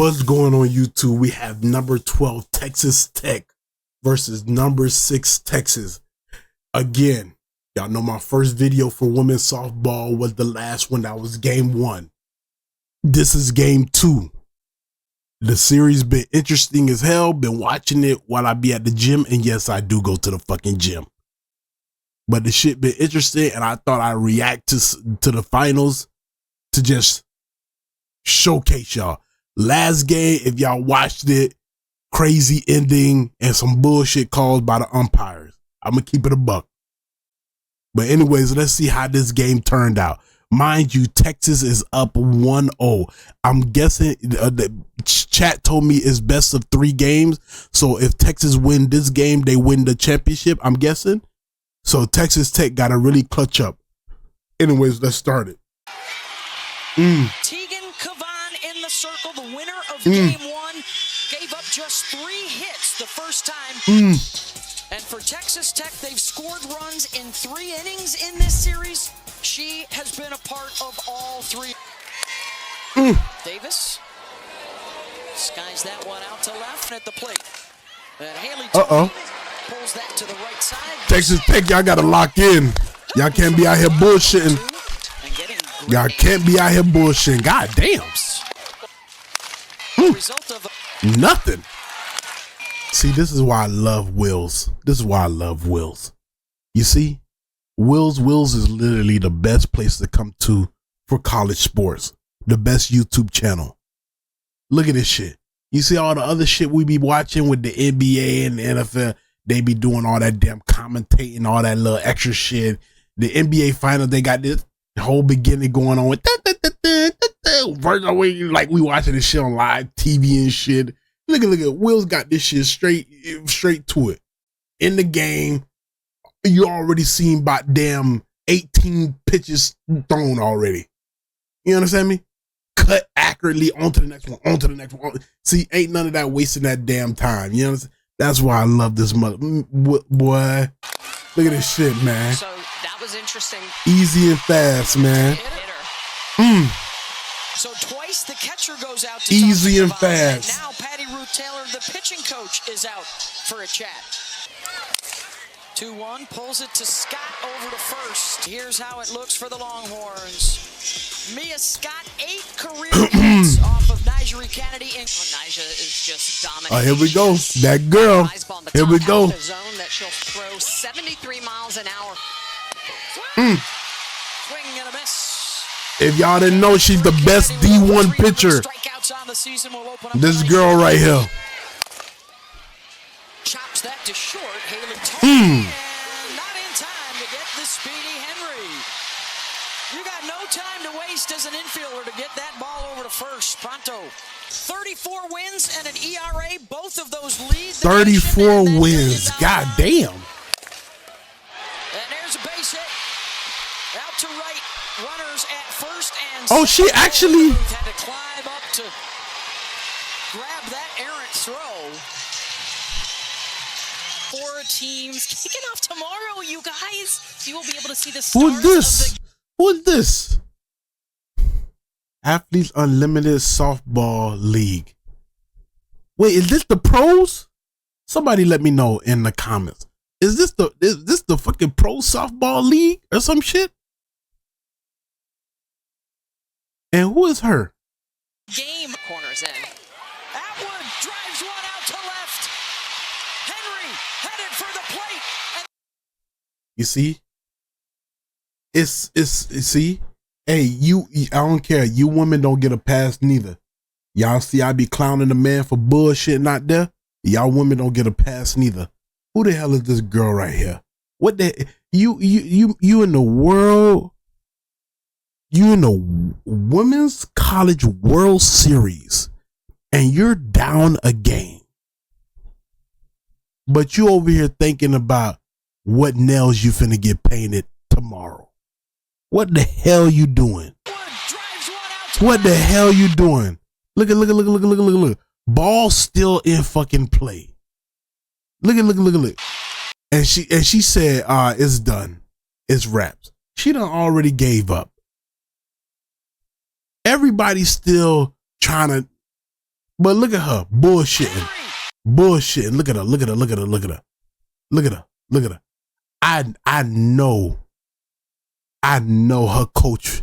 What's going on YouTube? We have number 12 Texas Tech versus number 6 Texas. Again, y'all know my first video for women's softball was the last one. That was game 1. This is game 2. The series been interesting as hell. Been watching it while I be at the gym. And yes, I do go to the fucking gym. But the shit been interesting, and I thought I'd react to the finals to just showcase y'all. Last game, if y'all watched it, crazy ending and some bullshit caused by the umpires. I'm gonna keep it a buck. But anyways, let's see how this game turned out. Mind you, Texas is up 1-0. I'm guessing the chat told me it's best of 3 games. So if Texas win this game, they win the championship, I'm guessing. So Texas Tech got to really clutch up. Anyways, let's start it. In the circle, the winner of game 1, gave up just 3 hits the first time. And for Texas Tech, they've scored runs in 3 innings in this series. She has been a part of all 3. Davis skies that one out to left at the plate. And Haley pulls that to the right side. Texas Tech, y'all got to lock in. Y'all can't be out here bullshitting. Y'all can't be out here bullshitting. God damn. Nothing. See, this is why I love Wills. This is why I love Wills. You see, Wills is literally the best place to come to for college sports. The best YouTube channel. Look at this shit. You see all the other shit we be watching with the NBA and the NFL. They be doing all that damn commentating, all that little extra shit. The NBA finals, they got this whole beginning going on with like we watching this shit on live TV and shit. Look at Will's got this shit straight to it. In the game, you already seen about damn 18 pitches thrown already. You understand me? Cut accurately onto the next one, See, ain't none of that wasting that damn time. You know what I'm saying? That's why I love this mother boy. Look at this shit, man. So that was interesting. Easy and fast, man. So twice the catcher goes out to easy and fast. And now Patty Ruth Taylor, the pitching coach, is out for a chat. 2-1, pulls it to Scott over to first. Here's how it looks for the Longhorns. Mia Scott, 8 career hits off of Nigeri Kennedy. Nyjah is just dominating. Oh, here we go. That girl. Here we go. Zone that she'll throw 73 miles an hour. Swing and a miss. If y'all didn't know, she's the best D1 pitcher. This girl right here. Chops that to short. Haley Tony, not in time to get the speedy Henry. You got no time to waste as an infielder to get that ball over to first. Pronto. 34 wins and an ERA. Both of those lead. 34 wins. God damn. And there's a base hit. Out to right. Runners at first and oh, she actually had to climb up to grab that errant throw. 4 teams kicking off tomorrow, you guys. You will be able to see the stars. Who's this? Who's this? Athletes Unlimited Softball League. Wait, is this the pros? Somebody let me know in the comments. Is this the fucking pro softball league or some shit? And who is her? Game corners in. Atwood drives one out to left. Henry headed for the plate. You see? See? Hey, I don't care. You women don't get a pass neither. Y'all see I be clowning the man for bullshit not there? Y'all women don't get a pass neither. Who the hell is this girl right here? What the you in the world? You in the Women's College World Series and you're down a game. But you over here thinking about what nails you finna get painted tomorrow. What the hell you doing? What the hell you doing? Look. Ball still in fucking play. Look. And she said, it's done. It's wraps. She done already gave up. Everybody's still trying to But look at her bullshitting. Bullshitting. Look at her. Look at her. Look at her. Look at her. Look at her. Look at her. I know her coach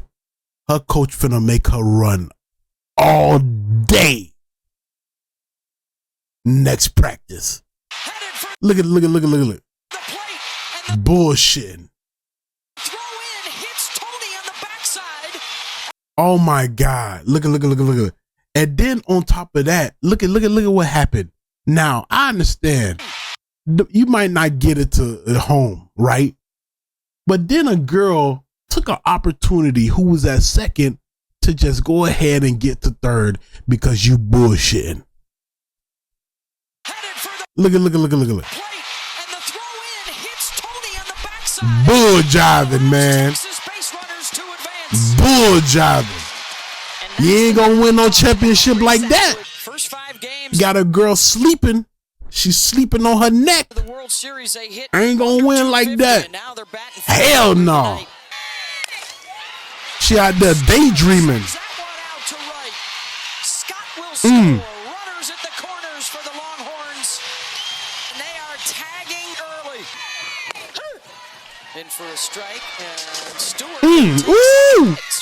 finna make her run all day next practice. Look at bullshitting. Oh my God. Look at. And then on top of that, look at what happened. Now, I understand you might not get it to at home, right? But then a girl took an opportunity who was at second to just go ahead and get to third because you bullshitting. Look at. Bull jiving, man. Bull jiving. You ain't gonna win no championship like that. Got a girl sleeping. She's sleeping on her neck. I ain't gonna win like that. Hell no. She out there daydreaming. Runners at the corners for the Longhorns. And they are tagging early. In for a strike. And Stewart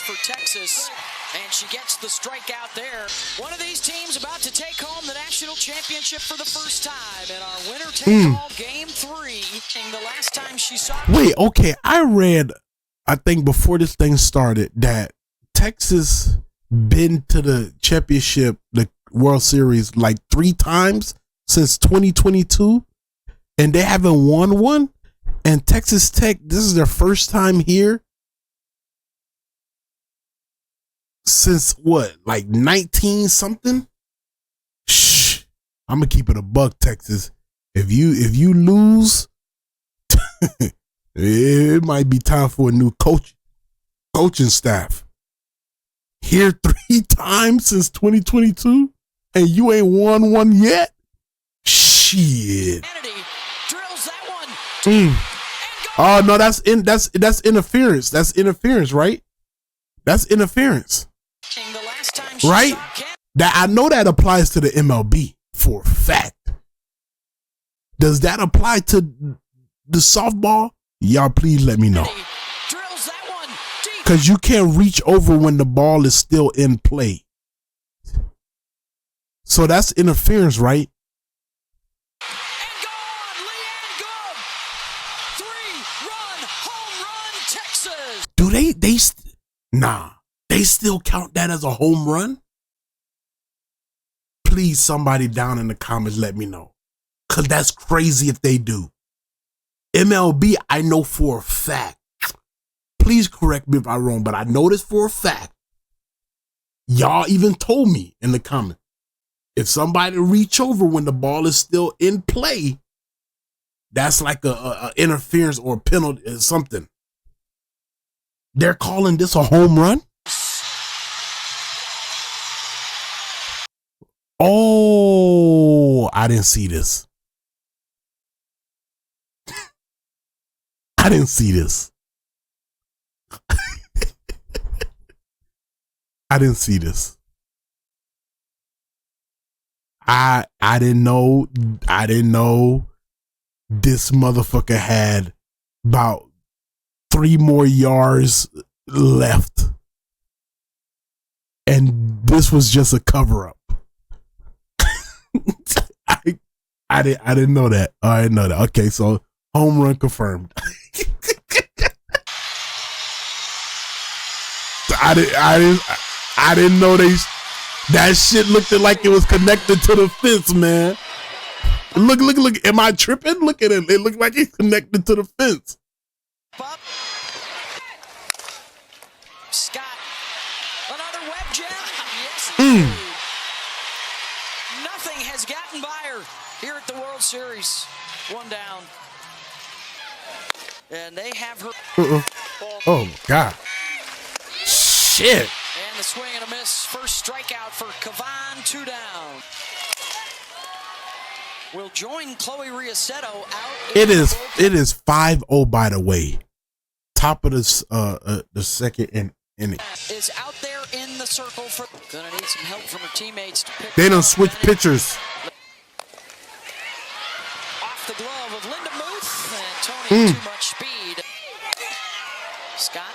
for Texas. And she gets the strikeout there. One of these teams about to take home the national championship for the first time. And our winner take all game 3. The last time she saw. Wait, okay. I read, I think before this thing started, that Texas been to the championship, the World Series, like 3 times since 2022. And they haven't won one. And Texas Tech, this is their first time here since what, like 19 something? Shh. I'm gonna keep it a buck, Texas. If you lose, it might be time for a new coaching staff. Here 3 times since 2022, and you ain't won one yet? Shit. Drills that one. Oh no, that's interference. That's interference, right? That's interference. Right? That I know that applies to the MLB for a fact. Does that apply to the softball? Y'all please let me know. Because you can't reach over when the ball is still in play. So that's interference, right? And gone, Leanne Good. 3-run home run, Texas. Do they still count that as a home run? Please, somebody down in the comments, let me know. Because that's crazy if they do. MLB, I know for a fact. Please correct me if I'm wrong, but I know this for a fact. Y'all even told me in the comments. If somebody reach over when the ball is still in play, that's like a interference or a penalty or something. They're calling this a home run? Oh, I didn't see this. I didn't see this. I didn't see this. I didn't know this motherfucker had about 3 more yards left. And this was just a cover up. I didn't know that. I didn't know that. Okay, so home run confirmed. I didn't know that shit looked like it was connected to the fence, man. Look. Am I tripping? Look at it. It looked like it's connected to the fence. Scott. Another web jam. Yes. Nothing has gotten by her here at the World Series. 1 down. And they have her. Oh, God. Shit. And the swing and a miss. First strikeout for Kavan. 2 down. Will join Chloe Riasetto out. It is 5-0, by the way. Top of this the second inning. Is out there in the the circle for. Gonna need some help from her teammates to pick. They done switch pitchers. Off the glove of Linda Muth and Tony. Too much speed. Scott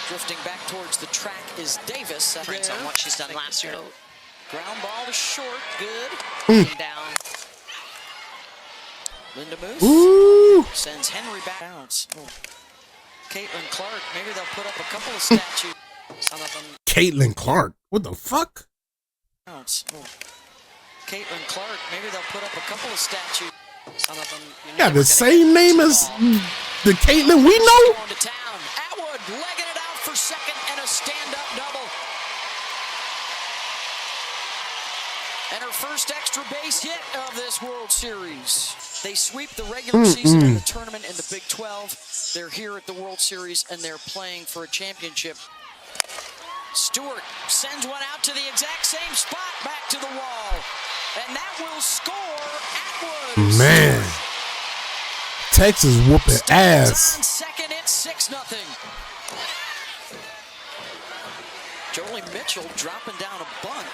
drifting back towards the track is Davis. Prints on what she's done last year. Ground ball to short. Good. Down. Linda Muth sends Henry back. Bounce. Caitlin Clark. Maybe they'll put up a couple of statues. Some of them. Caitlin Clark. What the fuck? Bounce. Caitlin Clark. Maybe they'll put up a couple of statues. Some of them. Yeah, the same name as the Caitlin we know. Going to town. Atwood legging it out for second and a stand-up double. And her first extra base hit of this World Series. They sweep the regular season and the tournament in the Big 12. They're here at the World Series and they're playing for a championship. Stewart sends one out to the exact same spot, back to the wall. And that will score Atwood. Man. Texas whooping ass. On second, it's 6-0. Jolie Mitchell dropping down a bunt.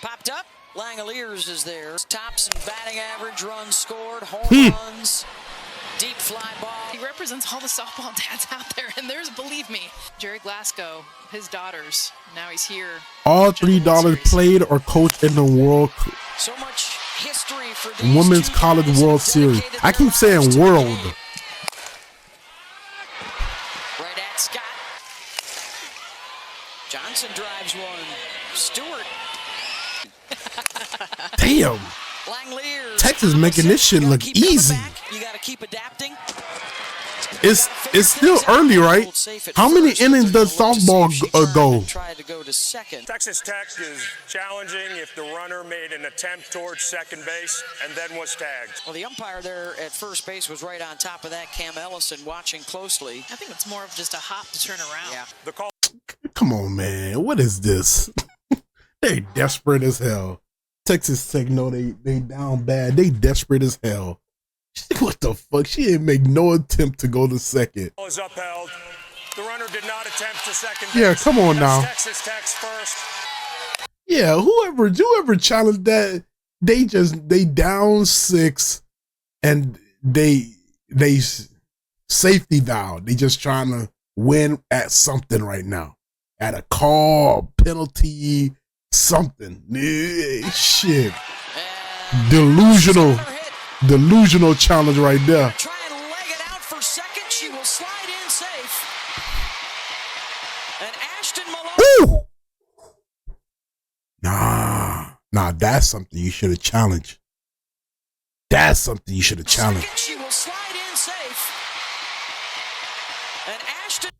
Popped up. Langoliers is there. Tops and batting average, runs scored, home runs, deep fly ball. He represents all the softball dads out there, and there's, believe me, Jerry Glasgow, his daughters. Now he's here. All three daughters played or coached in the World So much history for these Women's College World Series. I keep saying world. Right at Scott. Johnson drives one. Stewart. Damn. Langoliers. Texas making this shit look easy. You got to keep adapting. It's still early, right? How many innings does softball go? Tried to go to second. Texas Tech is challenging if the runner made an attempt towards second base and then was tagged. Well, the umpire there at first base was right on top of that, Cam Ellison, watching closely. I think it's more of just a hop to turn around. Yeah. The call. Come on, man. What is this? They desperate as hell. Texas Tech know they down bad. They desperate as hell. What the fuck? She didn't make no attempt to go to second. Is upheld. The runner did not attempt to second. Yeah, base. come on now. That's Texas Tech's first. Yeah, whoever challenged that, they down 6 and they safety valve. They just trying to win at something right now. At a call, penalty, something. Shit. Delusional challenge right there. Try and leg it out for second. She will slide in safe. And Ashton Malone. Ooh. Nah, that's something you should have challenged. That's something you should have challenged. Second, she will slide in safe. And Ashton.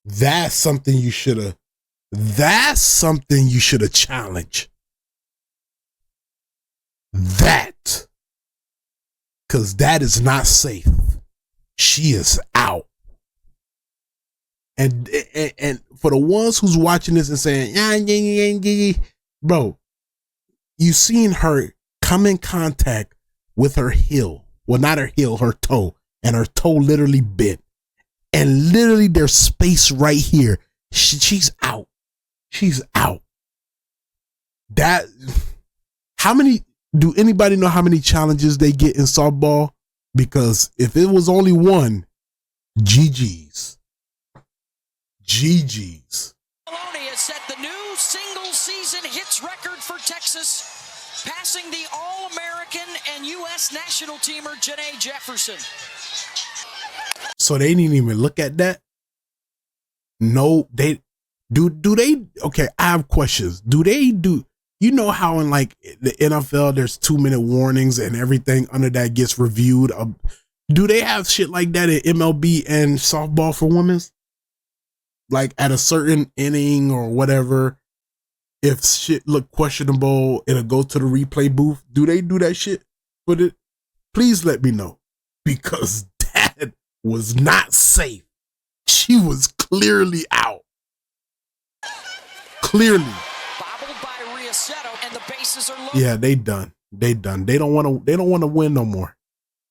That's something you should have. That's something you should have challenged. That. Because that is not safe. She is out. And for the ones who's watching this and saying, bro, you seen her come in contact with her heel. Well, not her heel, her toe. And her toe literally bit. And literally there's space right here. She's out. She's out. Do anybody know how many challenges they get in softball? Because if it was only one, GG's. GG's. Maloney has set the new single season hits record for Texas, passing the All-American and U.S. national teamer Janae Jefferson. So they didn't even look at that? No, they do they? Okay, I have questions. You know how in like the NFL there's 2-minute warnings and everything under that gets reviewed? Do they have shit like that in MLB and softball for women's? Like at a certain inning or whatever, if shit look questionable, it'll go to the replay booth. Do they do that shit? Please let me know, because that was not safe. She was clearly out. Clearly. Bobbled by Riasetto, and the bases are loaded. Yeah, they done. They don't want to win no more.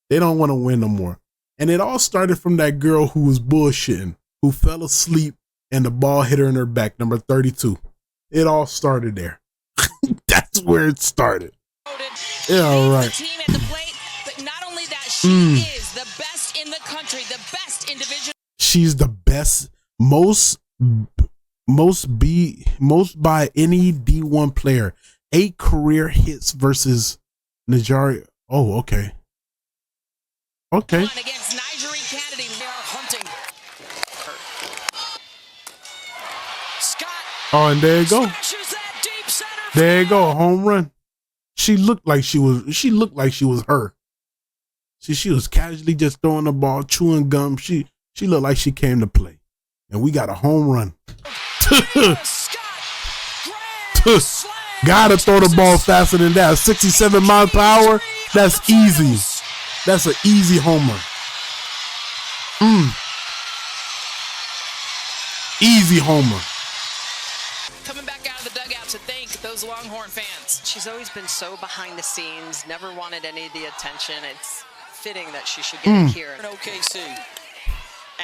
They don't want to win no more. And it all started from that girl who was bullshitting, who fell asleep and the ball hit her in her back, number 32. It all started there. That's where it started. Yeah, all right. Team at the plate, but not only that, she is the best in the country, the best individual. She's the best, most by any D1 player. 8 career hits versus Najari. Oh, okay. Okay. Against Nigeri Kennedy, they are hunting. Scott. Oh, and there you go. That deep center. There you go, a home run. She looked like she was her. She was casually just throwing the ball, chewing gum. She looked like she came to play. And we got a home run. Gotta throw the ball faster than that. 67 miles per hour. That's easy. That's an easy homer. Easy homer. Coming back out of the dugout to thank those Longhorn fans. She's always been so behind the scenes, never wanted any of the attention. It's fitting that she should get it here. OKC.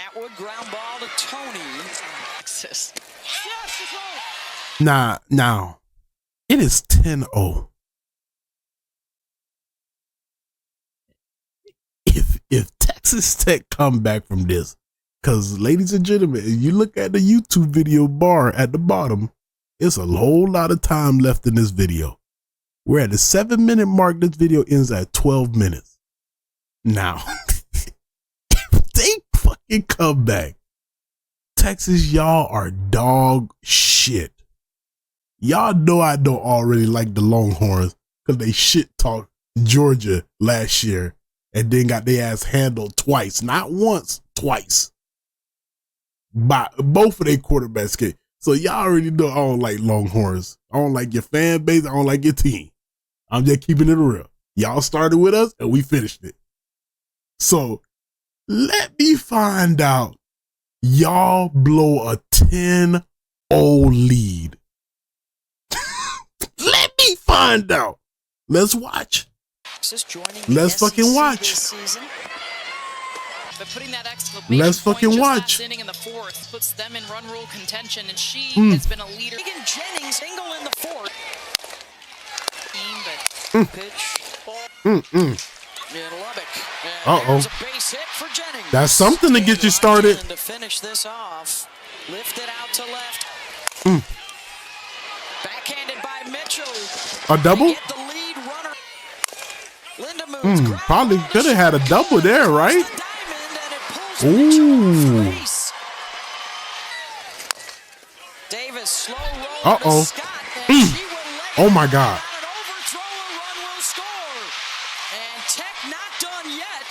Atwood ground ball to Tony. Now, it is 10-0. If Texas Tech come back from this, because ladies and gentlemen, if you look at the YouTube video bar at the bottom, it's a whole lot of time left in this video. We're at the 7-minute mark. This video ends at 12 minutes. Now, if they fucking come back, Texas, y'all are dog shit. Y'all know I don't already like the Longhorns because they shit talked Georgia last year and then got their ass handled twice. Not once, twice. By both of their quarterbacks. So y'all already know I don't like Longhorns. I don't like your fan base. I don't like your team. I'm just keeping it real. Y'all started with us and we finished it. So let me find out y'all blow a 10-0 lead. Let me find out. Let's watch. Let's fucking watch. But putting that exclamation Let's fucking point watch. just inning in the 4th puts them in run rule contention, and she has been a leader. Megan Jennings single in the 4th. But pitch. In Lubbock. There's a base hit for Jennings. That's something to get you started. To finish this off. Lifted out to left. Backhanded by Mitchell. A double? Get the lead runner. Linda moves. Probably could have had a double there, right? Ooh. Davis slow roll Uh-oh. to Scott, and she will lay Oh my it God. down. An overthrow, a run will score. And Tech not done yet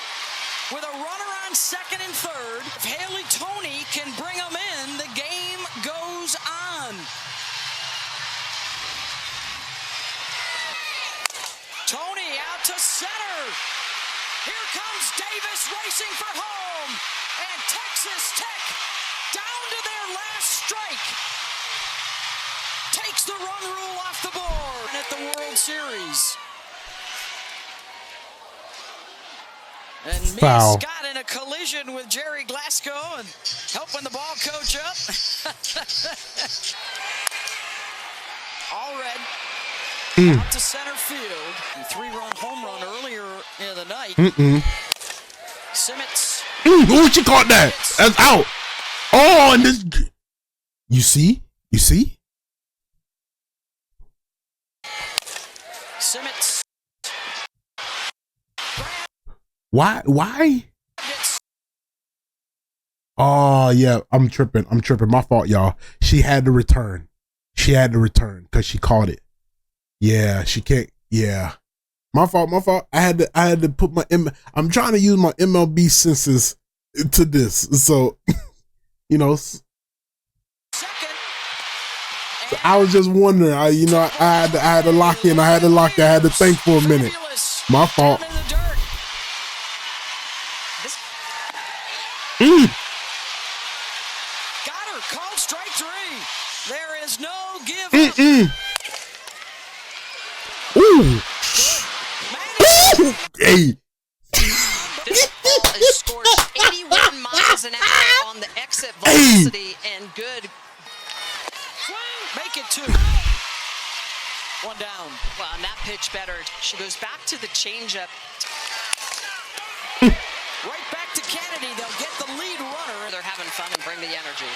with a runner on second and third. If Haley Tony can bring them in, the game goes on. Tony out to center. Here comes Davis racing for home. And Texas Tech down to their last strike. Takes the run rule off the board at the World Series. And Foul. Miss got in a collision with Jerry Glasgow and helping the ball coach up. All red. Out to center field. A 3-run home run earlier in the night. Simmons. Ooh, she caught that. That's out. Oh, and this. You see? You see? Simmons. Why? Oh, yeah. I'm tripping. My fault, y'all. She had to return. Because she caught it. Yeah, she can't. Yeah. My fault. I had to put my I'm trying to use my MLB senses to this. So, you know. So I was just wondering. I had to lock in. I had to think for a minute. My fault. Got her. Called strike 3. There is no give up. Ooh. Hey. This ball is scorched an exit on the exit velocity and good. Make it 2. 1 down. Well, on that pitch better. She goes back to the changeup. Right back to Kennedy. They'll get the lead runner. They're having fun and bring the energy.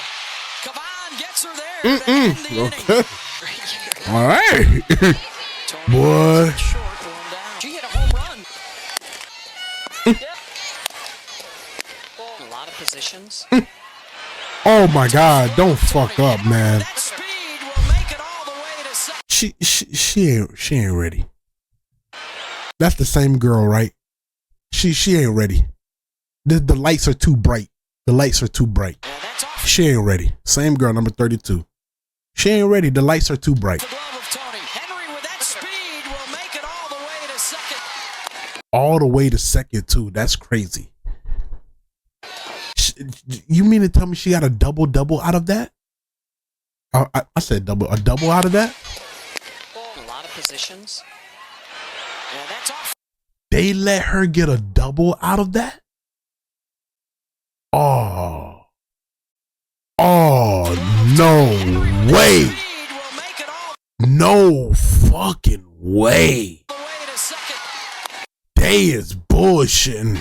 Kavan gets her there to end the inning. All right. Boy. Short, 1 down. She hit a home run. A lot of positions. Oh my God! Don't fuck up, man. That speed will make it all the way to second. She ain't ready. That's the same girl, right? She ain't ready. The lights are too bright. The lights are too bright. Yeah, that's off She ain't ready. Same girl, number 32. She ain't ready. The lights are too bright. the glove of Tony. Henry with that speed will make it all the way to second. All the way to second too. That's crazy. You mean to tell me she got a double out of that? I said a double out of that? A lot of positions. Yeah, that's off. They let her get a double out of that? Oh, no way. Speed will make it all No fucking way. the way to second. They is bullshitting.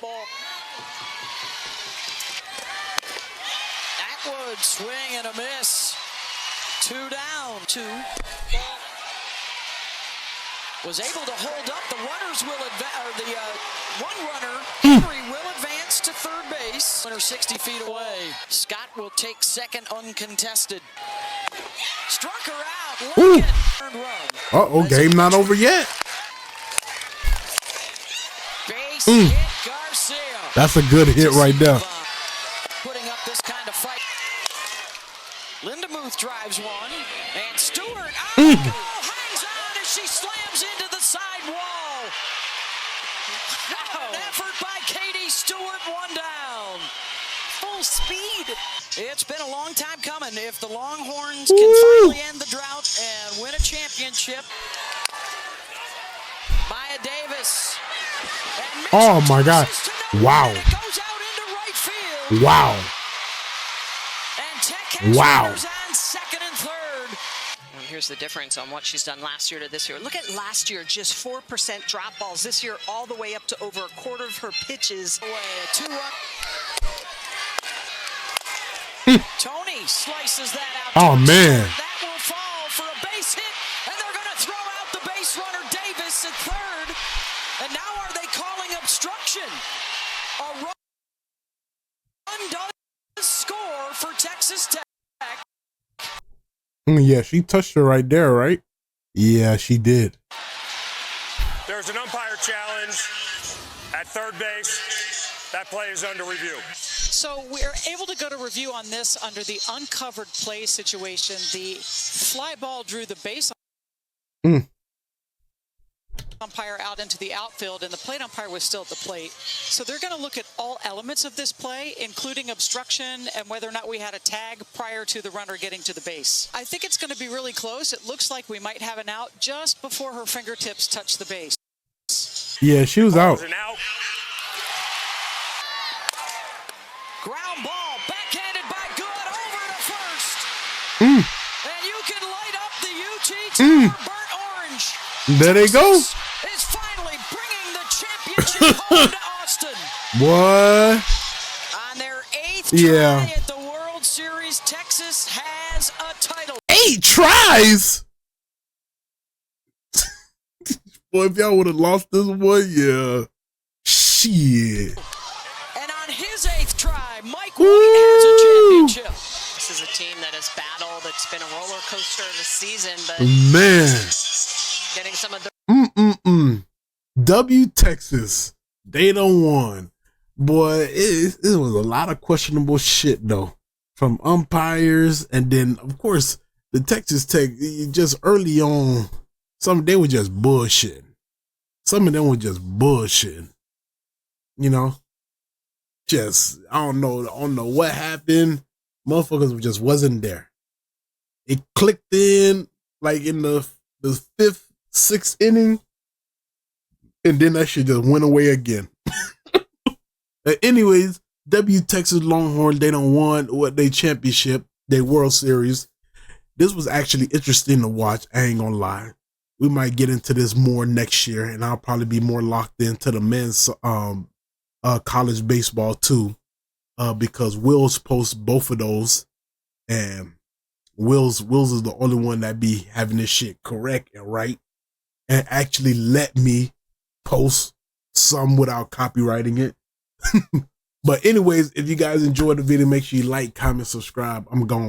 Ball. Atwood swing and a miss. 2 down. 2. Was able to hold up. The runners will advance. One runner, Henry, will advance to third base. Runner 60 feet away. Scott will take second uncontested. Struck her out. Lincoln. Third run. Game not over yet. Base hit Garcia. That's a good hit right there. Putting up this kind of fight. Lindemuth drives one. And Stewart hangs on as she slams into the side wall. An effort by Katie Stewart. 1 down. Full speed. It's been a long time coming. If the Longhorns can finally end the drought and win a championship. Maya Davis. And Oh my God. Wow. It goes out into right field. Wow. And Tech has Wow. runners on second and third. And here's the difference on what she's done last year to this year. Look at last year, just 4% drop balls. This year, all the way up to over a quarter of her pitches. Away, a 2-run. Tony slices that out. Oh, man. That will fall for a base hit, and they're going to throw out the base runner Davis at third. And now are they calling obstruction? A run does score for Texas Tech. Yeah, she touched her right there, right? Yeah, she did. There's an umpire challenge at third base. That play is under review. So we're able to go to review on this under the uncovered play situation. The fly ball drew the base umpire out into the outfield, and the plate umpire was still at the plate. So they're going to look at all elements of this play, including obstruction and whether or not we had a tag prior to the runner getting to the base. I think it's going to be really close. It looks like we might have an out just before her fingertips touch the base. Yeah, she was out. An out. Ground ball, backhanded by Good over to first. And you can light up the UT Tower burnt orange. There they go. Is finally bringing the championship home to Austin. What? On their 8th Yeah. try at the World Series, Texas has a title. 8 tries? Boy, if y'all would have lost this one, yeah. Shit. And on his 8th try, Mike White has a championship. This is a team that has battled. It's been a roller coaster of the season, but Man. getting some of the W Texas. They done won. Boy, it was a lot of questionable shit, though. From umpires, and then, of course, the Texas Tech, just early on, they were just bullshitting. Some of them were just bullshitting. You know? Just, I don't know what happened. Motherfuckers just wasn't there. It clicked in, like, in the 5th, 6th inning, and then that shit just went away again. Anyways, Texas Longhorn, they don't want what they championship, they World Series. This was actually interesting to watch. I ain't gonna lie. We might get into this more next year, and I'll probably be more locked into the men's college baseball too, because Will's posts both of those, and Will's is the only one that be having this shit correct and right, and actually let me post some without copywriting it. But anyways, if you guys enjoyed the video, make sure you like, comment, subscribe. I'm gone.